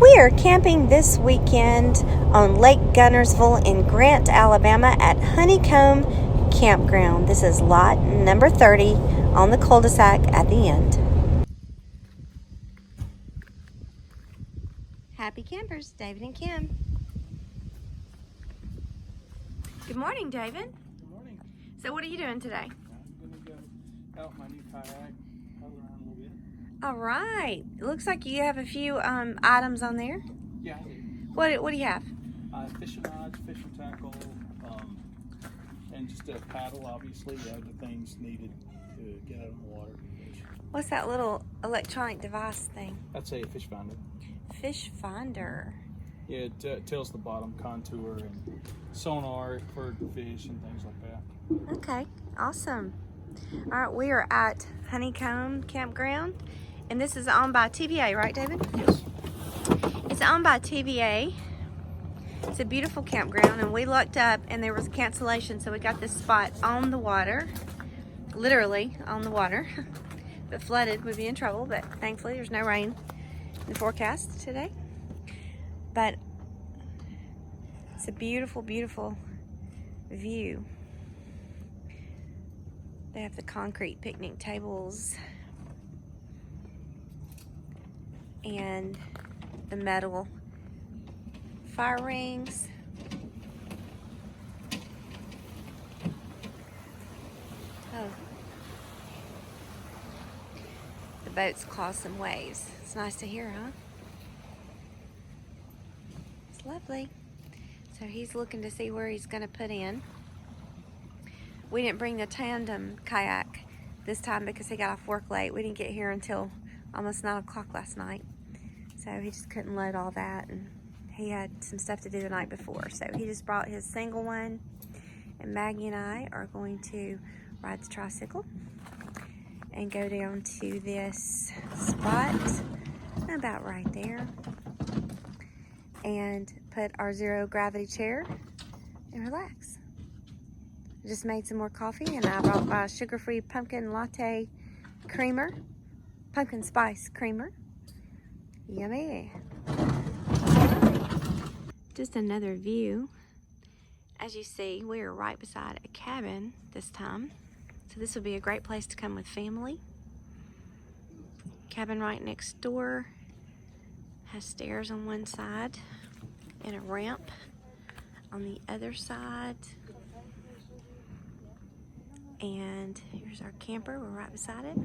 We are camping this weekend on Lake Guntersville in Grant, Alabama at Honeycomb Campground. This is lot number 30 on the cul-de-sac at the end. Happy campers, David and Kim. Good morning, David. Good morning. So what are you doing today? I'm going to go out my new kayak, paddle around a little bit. All right. It looks like you have a few items on there. Yeah, I do. What do you have? Fishing rods, fishing tackle, and just a paddle, obviously, other things needed to get out of the water. What's that little electronic device thing? That's a fish finder. Fish finder. Yeah, it tells the bottom contour and sonar for fish and things like that. Okay, awesome. All right, we are at Honeycomb Campground, and this is owned by TVA, right, David? Yes. It's owned by TVA. It's a beautiful campground, and we looked up, and there was a cancellation, so we got this spot on the water, literally on the water. If it flooded, we'd be in trouble, but thankfully there's no rain in the forecast today. But it's a beautiful, beautiful view. They have the concrete picnic tables and the metal fire rings. Oh. The boats cause some waves. It's nice to hear, huh? It's lovely. So he's looking to see where he's going to put in. We didn't bring the tandem kayak this time because he got off work late. We didn't get here until almost 9 o'clock last night. So he just couldn't load all that, and he had some stuff to do the night before. So he just brought his single one, and Maggie and I are going to ride the tricycle and go down to this spot about right there and put our zero gravity chair and relax. I just made some more coffee, and I brought my sugar-free pumpkin latte creamer, pumpkin spice creamer. Yummy. Just another view. As you see, we are right beside a cabin this time. So this would be a great place to come with family. Cabin right next door. Has stairs on one side and a ramp on the other side. And here's our camper. We're right beside it.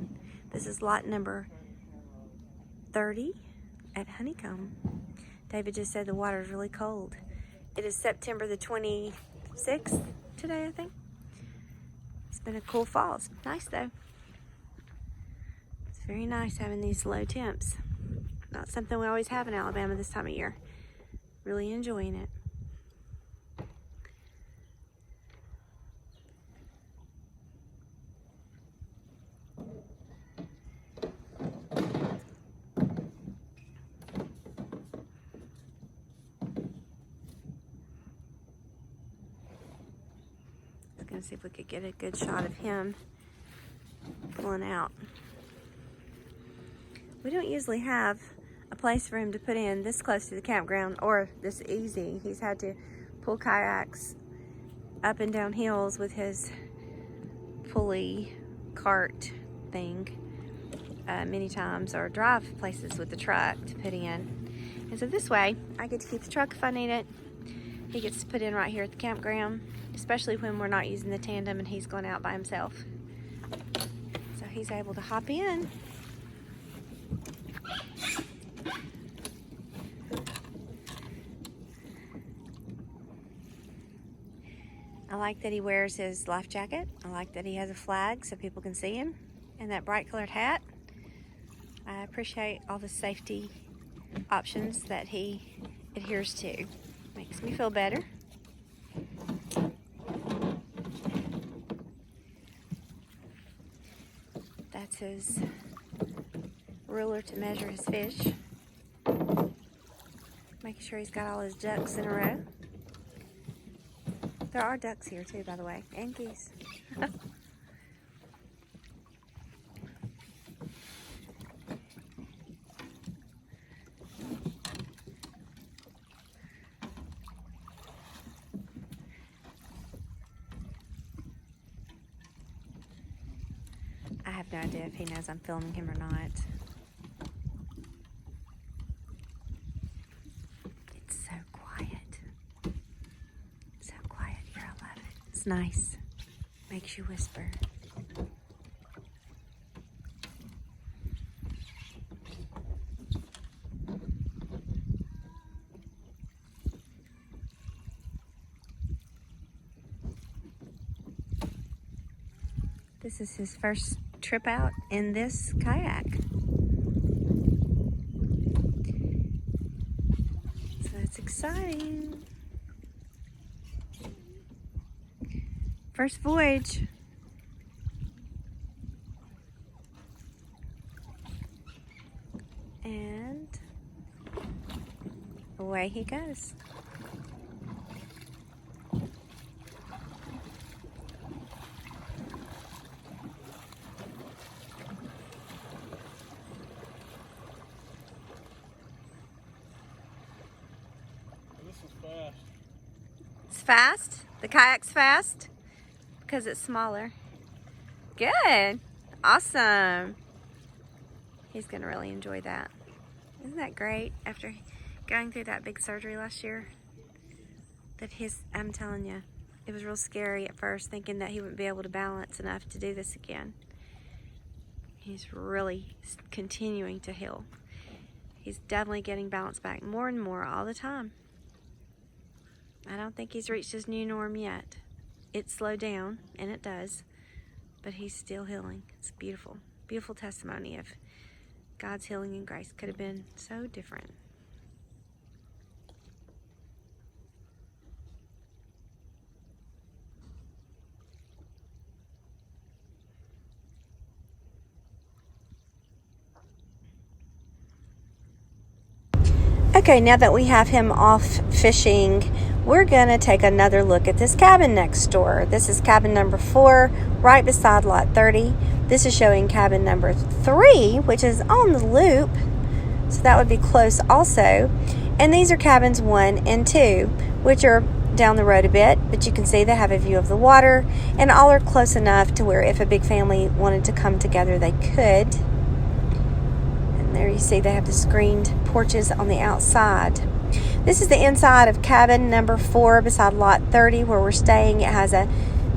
This is lot number 30 at Honeycomb. David just said the water is really cold. It is September the 26th today, I think. It's been a cool fall. It's nice though. It's very nice having these low temps. Not something we always have in Alabama this time of year. Really enjoying it. Gonna see if we could get a good shot of him pulling out. We don't usually have a place for him to put in this close to the campground or this easy. He's had to pull kayaks up and down hills with his pulley cart thing many times, or drive places with the truck to put in. And so this way I get to keep the truck if I need it. He gets to put in right here at the campground, especially when we're not using the tandem and he's going out by himself. So he's able to hop in. I like that he wears his life jacket. I like that he has a flag so people can see him, and that bright colored hat. I appreciate all the safety options that he adheres to. Makes me feel better. That's his ruler to measure his fish. Making sure he's got all his ducks in a row. There are ducks here too, by the way, and geese. no idea if he knows I'm filming him or not. It's so quiet. So quiet here, I love it. It's nice. Makes you whisper. This is his first trip out in this kayak. So it's exciting. First voyage. And away he goes. It's fast? The kayak's fast? Because it's smaller. Good. Awesome. He's going to really enjoy that. Isn't that great? After going through that big surgery last year, I'm telling you, it was real scary at first, thinking that he wouldn't be able to balance enough to do this again. He's really continuing to heal. He's definitely getting balance back more and more all the time. I don't think he's reached his new norm yet. It slowed down, and it does, but he's still healing. It's beautiful, beautiful testimony of God's healing and grace. Could have been so different. Okay, now that we have him off fishing, we're going to take another look at this cabin next door. This is cabin number 4, right beside lot 30. This is showing cabin number 3, which is on the loop, so that would be close also. And these are cabins 1 and 2, which are down the road a bit, but you can see they have a view of the water, and all are close enough to where if a big family wanted to come together, they could. There you see they have the screened porches on the outside. This is the inside of cabin number 4 beside lot 30 where we're staying. It has a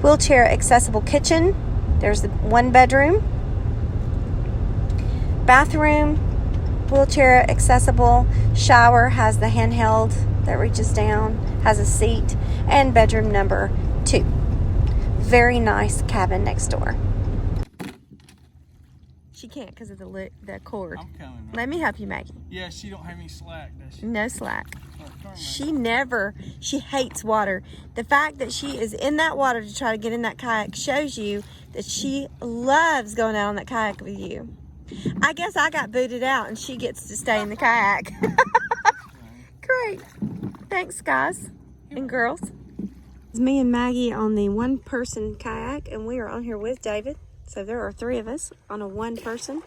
wheelchair accessible kitchen. There's the 1 bedroom, bathroom, wheelchair accessible, shower, has the handheld that reaches down, has a seat, and bedroom number 2. Very nice cabin next door. She can't because of the cord. I'm coming. Right? Let me help you, Maggie. Yeah, she don't have any slack, does she? No slack. Right, She hates water. The fact that she is in that water to try to get in that kayak shows you that she loves going out on that kayak with you. I guess I got booted out and she gets to stay in the kayak. Great. Thanks, guys and girls. It's me and Maggie on the 1-person kayak, and we are on here with David. So there are 3 of us on a 1-person.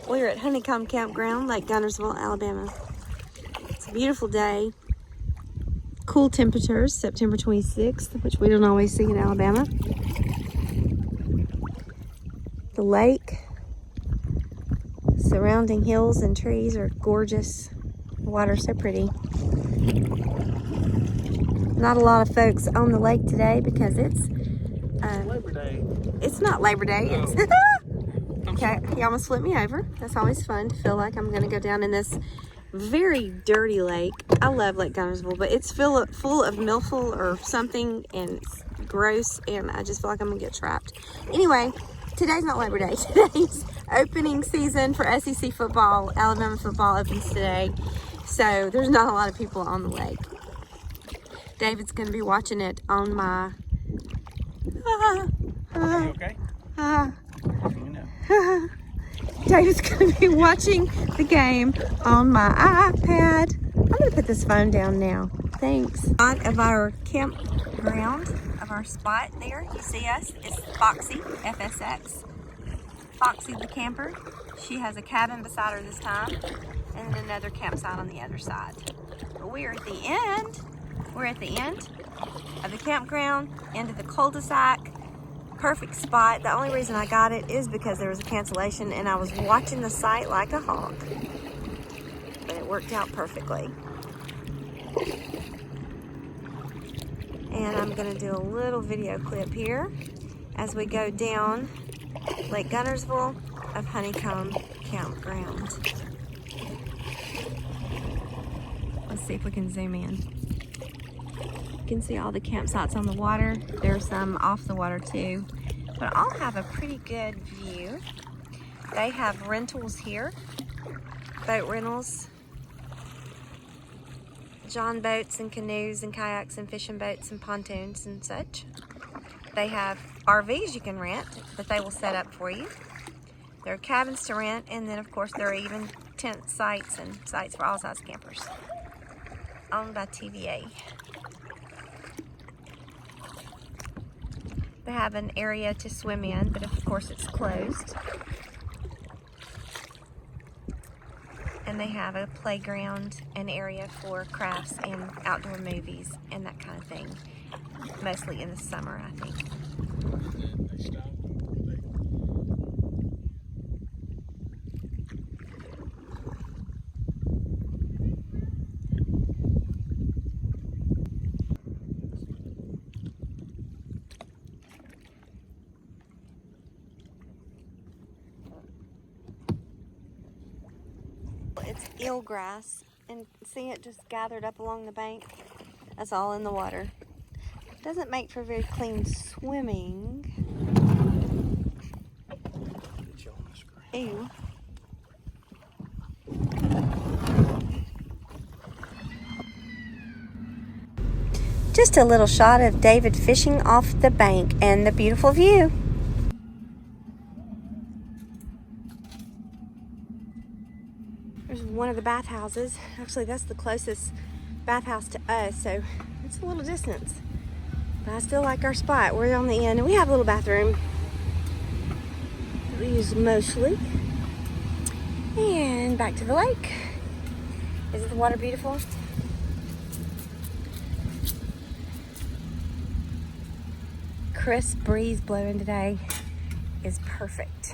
We're at Honeycomb Campground, Lake Guntersville, Alabama. It's a beautiful day. Cool temperatures, September 26th, which we don't always see in Alabama. The lake, surrounding hills and trees are gorgeous. The water's so pretty. Not a lot of folks on the lake today because it's Labor Day. It's not Labor Day. Oh. It's okay, he almost flipped me over. That's always fun to feel like I'm going to go down in this very dirty lake. I love Lake Guntersville, but it's full of milfoil or something, and it's gross, and I just feel like I'm going to get trapped. Anyway, today's not Labor Day. Today's opening season for SEC football. Alabama football opens today, so there's not a lot of people on the lake. David's going to be watching it on my... Are you okay? You know. David's going to be watching the game on my iPad. I'm going to put this phone down now. Thanks. Spot of our campground, of our spot there, you see us, is Foxy, FSX. Foxy the camper. She has a cabin beside her this time, and another campsite on the other side. But we're at the end. We're at the end of the campground, end of the cul-de-sac. perfect spot. The only reason I got it is because there was a cancellation and I was watching the site like a hawk. But it worked out perfectly. And I'm gonna do a little video clip here as we go down Lake Guntersville of Honeycomb Campground. Let's see if we can zoom in. You can see all the campsites on the water. There's some off the water too, but all have a pretty good view. They have rentals here, boat rentals, john boats and canoes and kayaks and fishing boats and pontoons and such. They have RVs you can rent that they will set up for you. There are cabins to rent, and then of course there are even tent sites and sites for all size campers. Owned by TVA. They have an area to swim in, but of course it's closed. And they have a playground, an area for crafts and outdoor movies and that kind of thing. Mostly in the summer, I think. It's eelgrass, and see it just gathered up along the bank. That's all in the water. Doesn't make for very clean swimming. Ew. Just a little shot of David fishing off the bank and the beautiful view. There's one of the bathhouses. Actually, that's the closest bathhouse to us, so it's a little distance. But I still like our spot. We're on the end, and we have a little bathroom that we use mostly. And back to the lake. Isn't the water beautiful? Crisp breeze blowing today is perfect.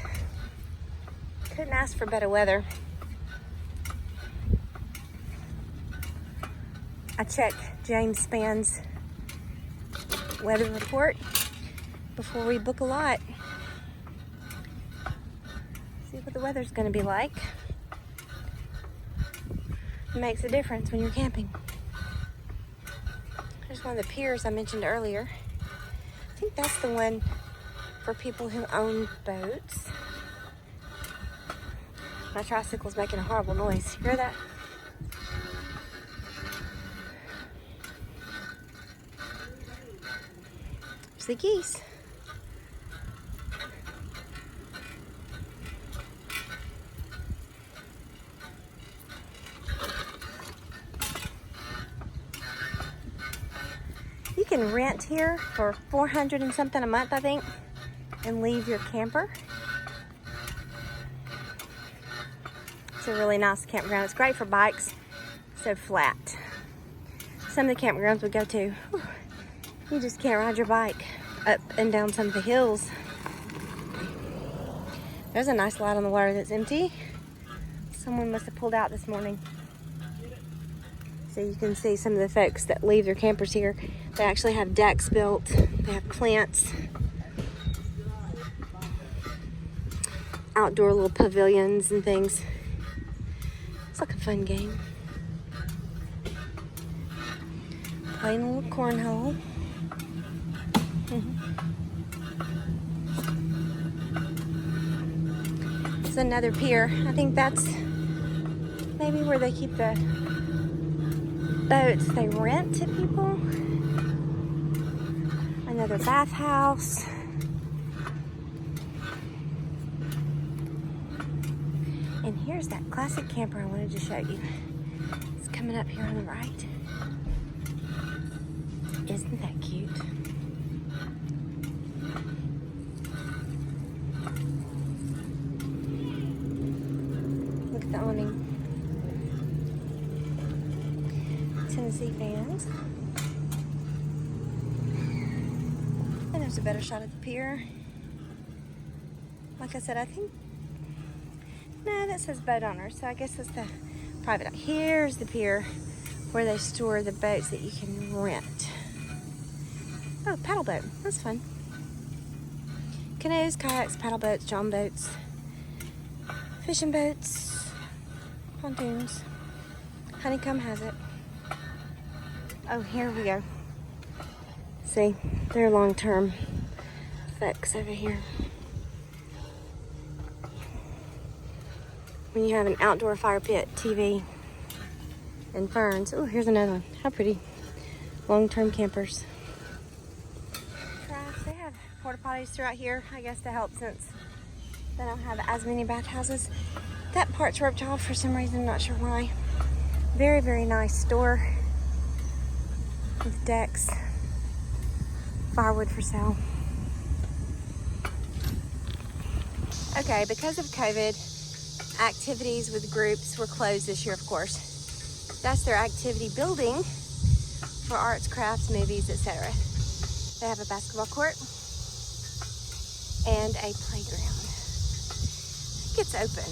Couldn't ask for better weather. I check James Spann's weather report before we book a lot. See what the weather's going to be like. It makes a difference when you're camping. There's one of the piers I mentioned earlier. I think that's the one for people who own boats. My tricycle's making a horrible noise. You hear that? The geese. You can rent here for $400 and something a month, I think, and leave your camper. It's a really nice campground. It's great for bikes, so flat. Some of the campgrounds we go to, you just can't ride your bike up and down some of the hills. There's a nice light on the water that's empty. Someone must have pulled out this morning. So you can see some of the folks that leave their campers here. They actually have decks built. They have plants. Outdoor little pavilions and things. It's like a fun game. Playing a little cornhole. It's another pier. I think that's maybe where they keep the boats they rent to people. Another bathhouse. And here's that classic camper I wanted to show you. It's coming up here on the right. Isn't that cute? Look at the awning. Tennessee fans. And a There's a better shot at the pier. Like I said, I think, no, that says boat owner, so I guess that's the private. Here's the pier where they store the boats that you can rent. Oh, paddle boat, that's fun. Canoes, kayaks, paddle boats, john boats, fishing boats, pontoons. Honeycomb has it. Oh, here we go. See, they're long-term folks over here. When you have an outdoor fire pit, TV, and ferns. Oh, here's another one. How pretty. Long-term campers. Trash. They have porta potties throughout here, I guess, to help since they don't have as many bathhouses. That part's roped off for some reason, not sure why. Very, very nice store with decks. Firewood for sale. Okay, because of COVID, activities with groups were closed this year, of course. That's their activity building for arts, crafts, movies, etc. They have a basketball court and a playground. It gets open.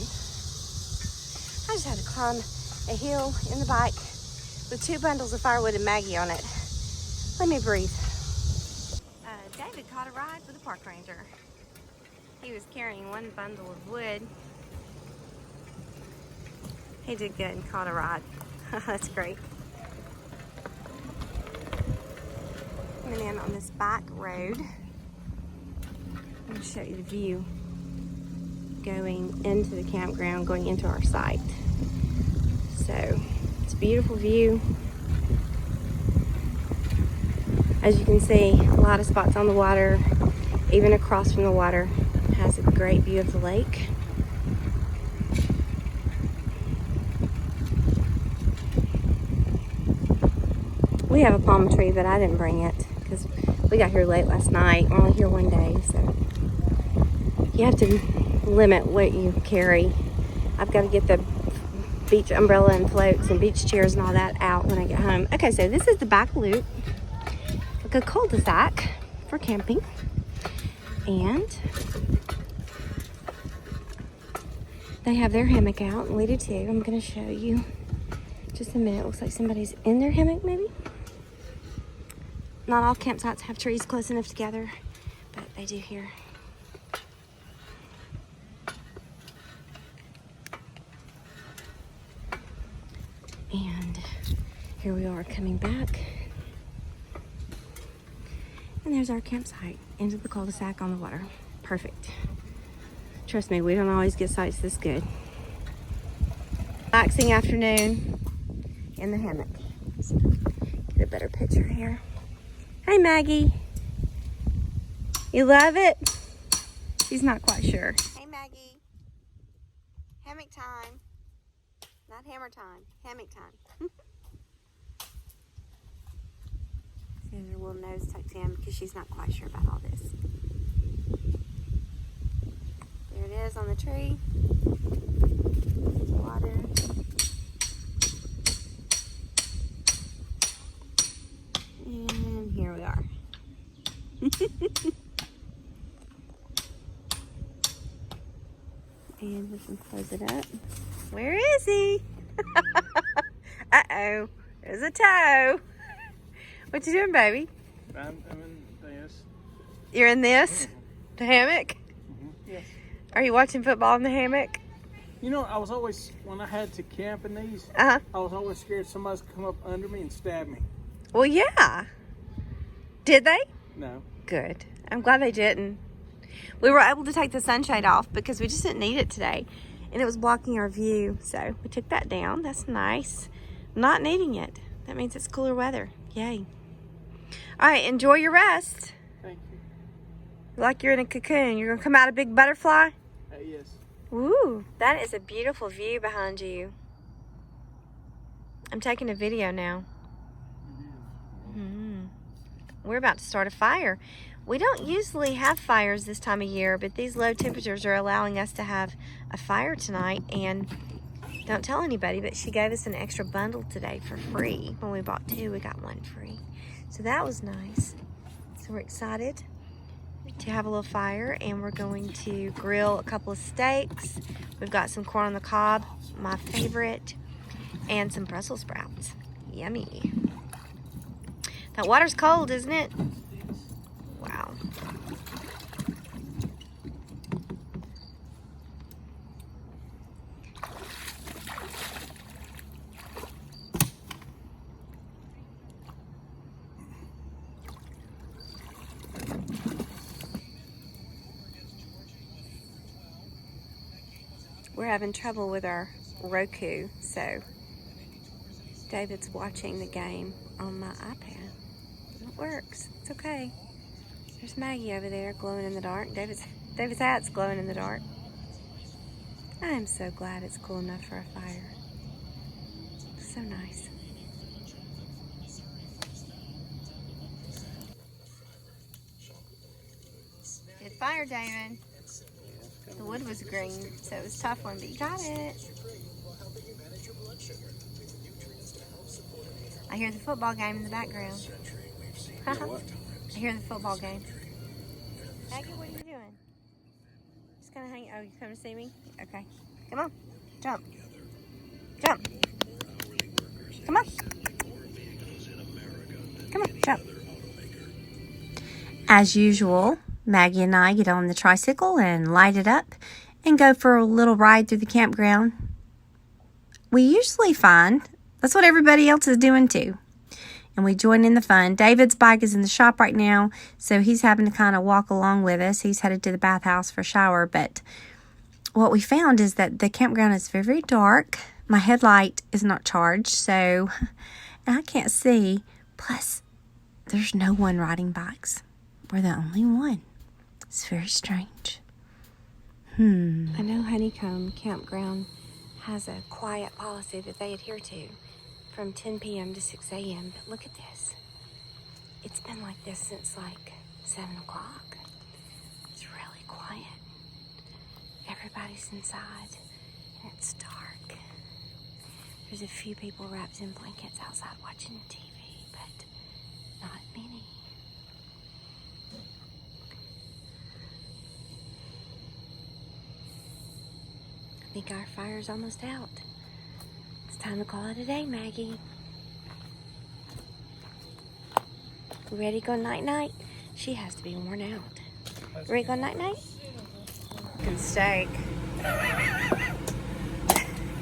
I just had to climb a hill in the bike with 2 bundles of firewood and Maggie on it. Let me breathe. David caught a ride with a park ranger. He was carrying 1 bundle of wood. He did good and caught a ride. That's great. Coming in on this back road. I'm going to show you the view going into the campground, going into our site. So, it's a beautiful view. As you can see, a lot of spots on the water, even across from the water, has a great view of the lake. We have a palm tree, but I didn't bring it because we got here late last night. We're only here one day, so you have to limit what you carry. I've got to get the beach umbrella and floats and beach chairs and all that out when I get home. Okay, so this is the back loop. A cul-de-sac for camping, and they have their hammock out, and we do too. I'm going to show you just a minute. Looks like somebody's in their hammock, maybe. Not all campsites have trees close enough together, but they do here. And here we are coming back. And there's our campsite, into the cul-de-sac on the water. Perfect. Trust me, we don't always get sites this good. Relaxing afternoon in the hammock. Let's get a better picture here. Hey, Maggie. You love it? She's not quite sure. Hey, Maggie. Hammock time. Not hammer time. Hammock time. And her little nose tucked in because she's not quite sure about all this. There it is on the tree. Water. And here we are. And we can close it up. Where is he? Uh-oh. There's a toe. What you doing, baby? I'm in this. You're in this? The hammock? Yes. Are you watching football in the hammock? You know, I was always, when I had to camp in these, I was always scared somebody's gonna come up under me and stab me. Well, yeah. Did they? No. Good. I'm glad they didn't. We were able to take the sunshade off because we just didn't need it today. And it was blocking our view. So we took that down. That's nice. Not needing it. That means it's cooler weather. Yay. All right, enjoy your rest. Thank you. Like you're in a cocoon. You're going to come out a big butterfly? Yes. Woo, that is a beautiful view behind you. I'm taking a video now. We're about to start a fire. We don't usually have fires this time of year, but these low temperatures are allowing us to have a fire tonight. And don't tell anybody, but she gave us an extra bundle today for free. When we bought 2, we got 1 free. So that was nice. So we're excited to have a little fire, and we're going to grill a couple of steaks. We've got some corn on the cob, my favorite, and some Brussels sprouts. Yummy. That water's cold, isn't it? Wow. We're having trouble with our Roku, so David's watching the game on my iPad. It works. It's okay. There's Maggie over there glowing in the dark. David's hat's glowing in the dark. I am so glad it's cool enough for a fire. So nice. Good fire, David. The wood was green, so it was a tough one, but you got it. I hear the football game in the background. I hear the football game. Maggie, what are you doing? Just gonna hang. Oh, you come to see me? Okay. Come on. Jump. Jump. Come on. Come on, jump. As usual, Maggie and I get on the tricycle and light it up and go for a little ride through the campground. We usually find that's what everybody else is doing too. And we join in the fun. David's bike is in the shop right now, so he's having to kind of walk along with us. He's headed to the bathhouse for a shower. But what we found is that the campground is very, very dark. My headlight is not charged, so and I can't see. Plus, there's no one riding bikes. We're the only one. It's very strange. I know Honeycomb Campground has a quiet policy that they adhere to from 10 p.m. to 6 a.m. But look at this. It's been like this since like 7 o'clock. It's really quiet. Everybody's inside and it's dark. There's a few people wrapped in blankets outside watching TV, but not many. I think our fire's almost out. It's time to call it a day, Maggie. You ready to go night-night? She has to be worn out. Ready to go night-night? Good steak.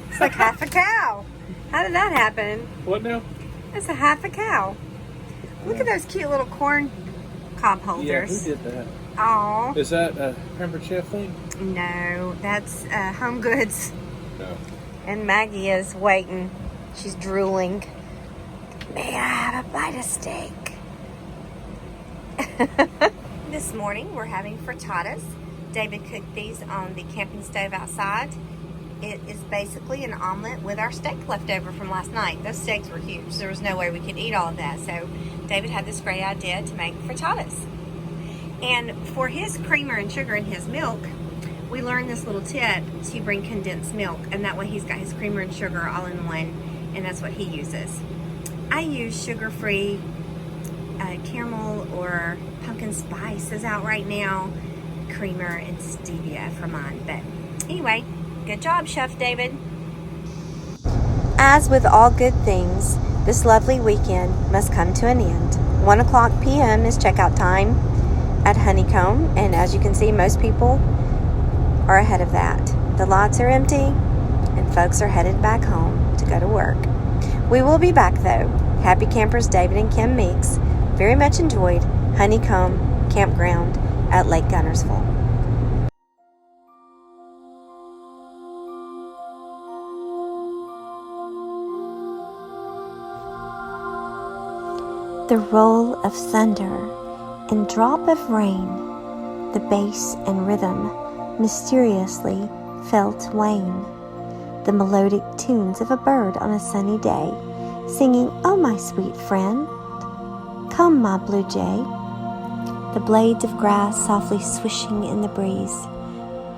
It's like half a cow. How did that happen? What now? It's a half a cow. Look at those cute little corn cob holders. Yeah, who did that? Aw. Is that a Pampered Chef thing? No, that's Home Goods. No. And Maggie is waiting. She's drooling. May I have a bite of steak? This morning we're having frittatas. David cooked these on the camping stove outside. It is basically an omelet with our steak left over from last night. Those steaks were huge. There was no way we could eat all of that. So David had this great idea to make frittatas. And for his creamer and sugar in his milk, we learned this little tip to bring condensed milk, and that way he's got his creamer and sugar all in one, and that's what he uses. I use sugar-free caramel or pumpkin spice is out right now, creamer and stevia for mine. But anyway, good job, Chef David. As with all good things, this lovely weekend must come to an end. 1:00 p.m. is checkout time at Honeycomb, and as you can see, most people are ahead of that. The lots are empty and folks are headed back home to go to work. We will be back though. Happy campers David and Kim Meeks very much enjoyed Honeycomb Campground at Lake Guntersville. The roll of thunder and drop of rain, the bass and rhythm mysteriously felt wane. The melodic tunes of a bird on a sunny day, singing, "Oh, my sweet friend, come, my blue jay." The blades of grass softly swishing in the breeze,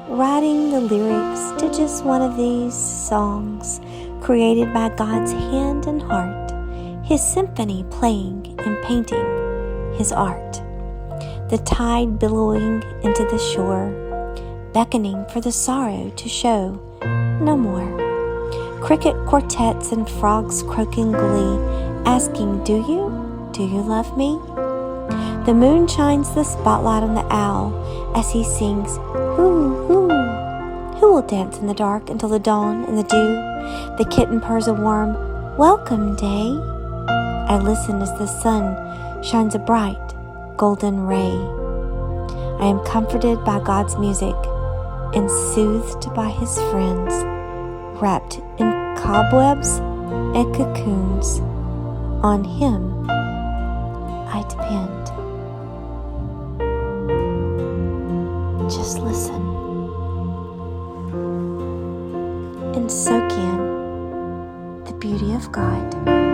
writing the lyrics to just one of these songs created by God's hand and heart, His symphony playing and painting His art. the tide billowing into the shore, beckoning for the sorrow to show no more. Cricket quartets and frogs croaking glee, asking, do you love me? The moon shines the spotlight on the owl as he sings, hoo, hoo. Who will dance in the dark until the dawn and the dew? The kitten purrs a warm, welcome day. I listen as the sun shines a bright golden ray. I am comforted by God's music and soothed by his friends, wrapped in cobwebs and cocoons. On him I depend. Just listen and soak in the beauty of God.